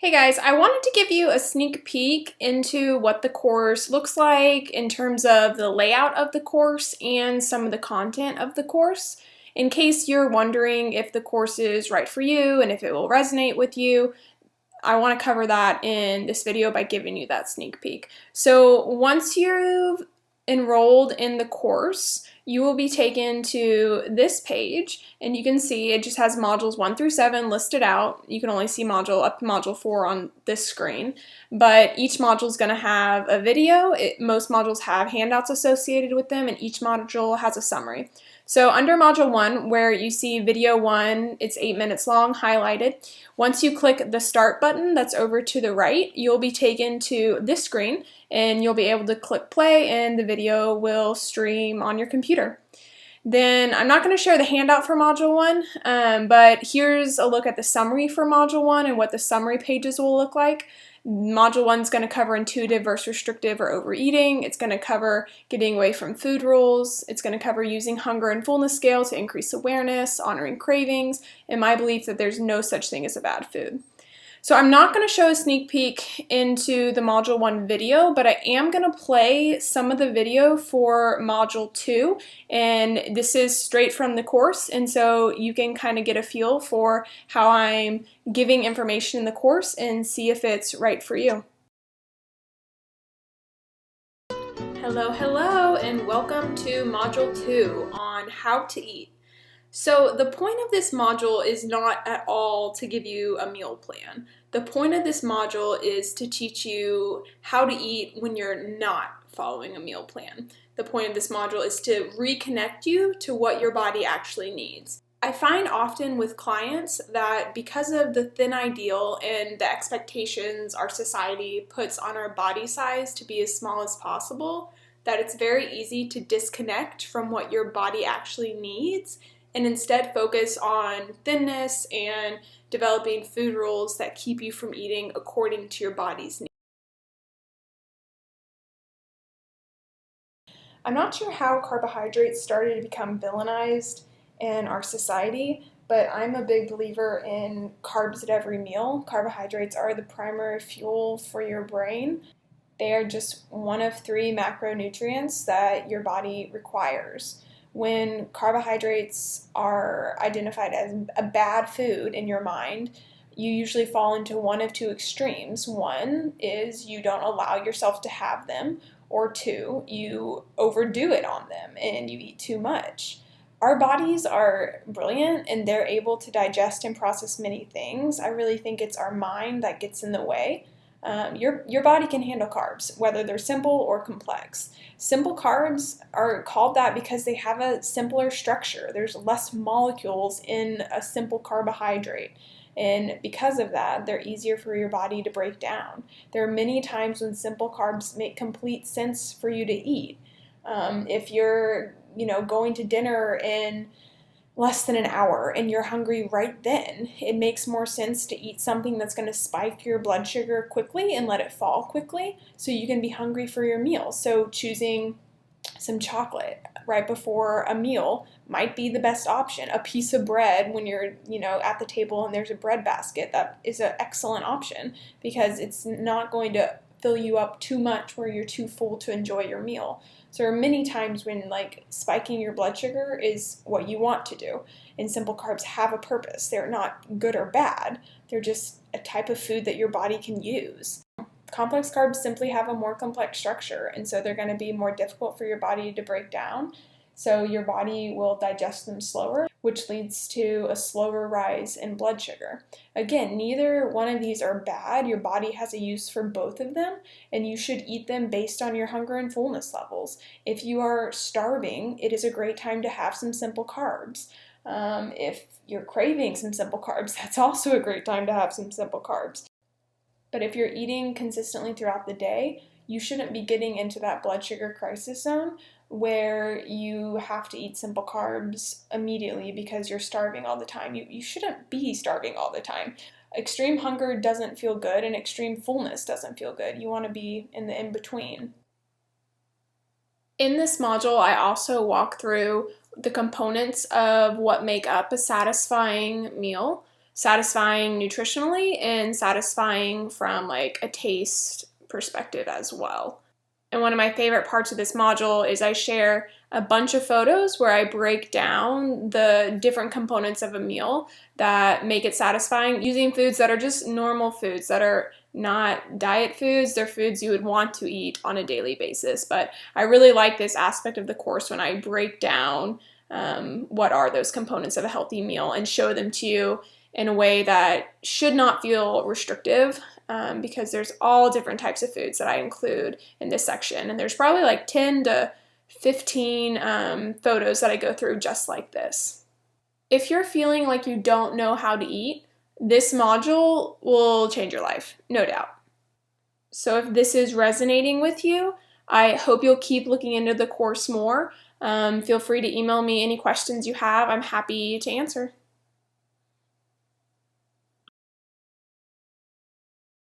Hey guys, I wanted to give you a sneak peek into what the course looks like in terms of the layout of the course and some of the content of the course. In case you're wondering if the course is right for you and if it will resonate with you, I want to cover that in this video by giving you that sneak peek. So once you've enrolled in the course, you will be taken to this page, and you can see it just has modules 1 through 7 listed out. You can only see module up to module 4 on this screen, but each module is going to have a video. Most modules have handouts associated with them, and each module has a summary. So under module 1, where you see video 1, it's 8 minutes long, highlighted. Once you click the start button that's over to the right, you'll be taken to this screen, and you'll be able to click play and the video will stream on your computer. Then I'm not going to share the handout for Module 1, but here's a look at the summary for Module 1 and what the summary pages will look like. Module 1 is going to cover intuitive versus restrictive or overeating. It's going to cover getting away from food rules. It's going to cover using hunger and fullness scale to increase awareness, honoring cravings, and my belief that there's no such thing as a bad food. So I'm not going to show a sneak peek into the Module 1 video, but I am going to play some of the video for Module 2, and this is straight from the course, and so you can kind of get a feel for how I'm giving information in the course and see if it's right for you. Hello, and welcome to Module 2 on how to eat. So the point of this module is not at all to give you a meal plan. The point of this module is to teach you how to eat when you're not following a meal plan. The point of this module is to reconnect you to what your body actually needs. I find often with clients that because of the thin ideal and the expectations our society puts on our body size to be as small as possible, that it's very easy to disconnect from what your body actually needs and instead focus on thinness and developing food rules that keep you from eating according to your body's needs. I'm not sure how carbohydrates started to become villainized in our society, but I'm a big believer in carbs at every meal. Carbohydrates are the primary fuel for your brain. They are just one of 3 macronutrients that your body requires. When carbohydrates are identified as a bad food in your mind, you usually fall into one of 2 extremes. One is you don't allow yourself to have them, or 2, you overdo it on them and you eat too much. Our bodies are brilliant and they're able to digest and process many things. I really think it's our mind that gets in the way. Your body can handle carbs, whether they're simple or complex. Simple carbs are called that because they have a simpler structure. There's less molecules in a simple carbohydrate. And because of that, they're easier for your body to break down. There are many times when simple carbs make complete sense for you to eat. If you're, going to dinner in less than an hour and you're hungry right then, it makes more sense to eat something that's going to spike your blood sugar quickly and let it fall quickly so you can be hungry for your meal. So choosing some chocolate right before a meal might be the best option. A piece of bread when you're, at the table and there's a bread basket, that is an excellent option because it's not going to fill you up too much where you're too full to enjoy your meal. So there are many times when spiking your blood sugar is what you want to do. And simple carbs have a purpose. They're not good or bad. They're just a type of food that your body can use. Complex carbs simply have a more complex structure, and so they're going to be more difficult for your body to break down. So your body will digest them slower, which leads to a slower rise in blood sugar. Again, neither one of these are bad. Your body has a use for both of them, and you should eat them based on your hunger and fullness levels. If you are starving, it is a great time to have some simple carbs. If you're craving some simple carbs, that's also a great time to have some simple carbs. But if you're eating consistently throughout the day, you shouldn't be getting into that blood sugar crisis zone where you have to eat simple carbs immediately because you're starving all the time. You shouldn't be starving all the time. Extreme hunger doesn't feel good and extreme fullness doesn't feel good. You want to be in the in-between. In this module, I also walk through the components of what make up a satisfying meal. satisfying nutritionally and satisfying from like a taste perspective as well. And one of my favorite parts of this module is I share a bunch of photos where I break down the different components of a meal that make it satisfying using foods that are just normal foods, that are not diet foods. They're foods you would want to eat on a daily basis. But I really like this aspect of the course when I break down what are those components of a healthy meal and show them to you in a way that should not feel restrictive, because there's all different types of foods that I include in this section. And there's probably like 10 to 15 photos that I go through just like this. If you're feeling like you don't know how to eat, this module will change your life, no doubt. So if this is resonating with you, I hope you'll keep looking into the course more. Feel free to email me any questions you have. I'm happy to answer.